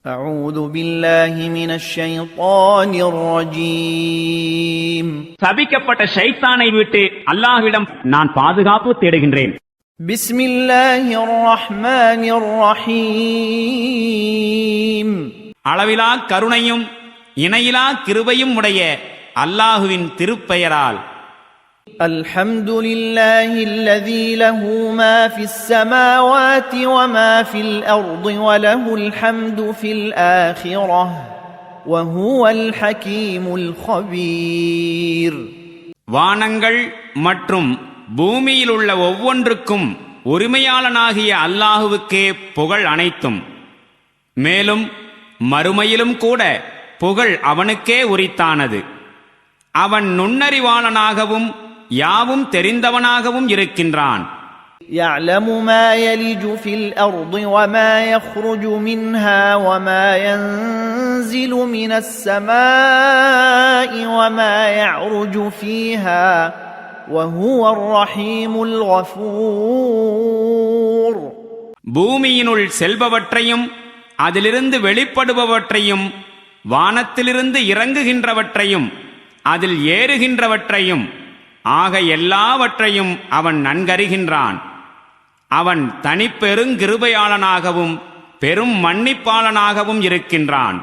أعوذ بالله من الشيطان الرجيم சபிக்கப்பட்ட ஷைத்தானை விட்டு அல்லாஹ்விடம் நான் பாதுகாப்பு தேடுகின்றேன். بسم الله الرحمن الرحيم அளவிலா கருணையும் இணையிலா கிருபையும் உடைய அல்லாஹுவின் திருப்பெயரால். الحمد لله الذي له ما في السماوات وما في الأرض وله الحمد في الآخرة وهو الحكيم الخبير. வானங்கள் மற்றும் பூமியில் உள்ள ஒவ்வொன்றுக்கும் உரிமையாளனாகிய அல்லாஹுவுக்கே புகழ் அனைத்தும். மேலும் மறுமையிலும் கூட புகழ் அவனுக்கே உரித்தானது. அவன் நுண்ணறிவாளனாகவும் யாவும் தெரிந்தவனாகவும் இருக்கின்றான். يعلم ما يلج في الأرض وما يخرج منها وما ينزل من السماء وما يعرج فيها وهو الرحيم الغفور. பூமியினுள் செல்பவற்றையும் அதிலிருந்து வெளிப்படுபவற்றையும் வானத்திலிருந்து இறங்குகின்றவற்றையும் அதில் ஏறுகின்றவற்றையும் ஆக எல்லாவற்றையும் அவன் நன்கறிகின்றான். அவன் தனிப்பெருங்கிருபையாளனாகவும் பெரும் மன்னிப்பாளனாகவும் இருக்கின்றான்.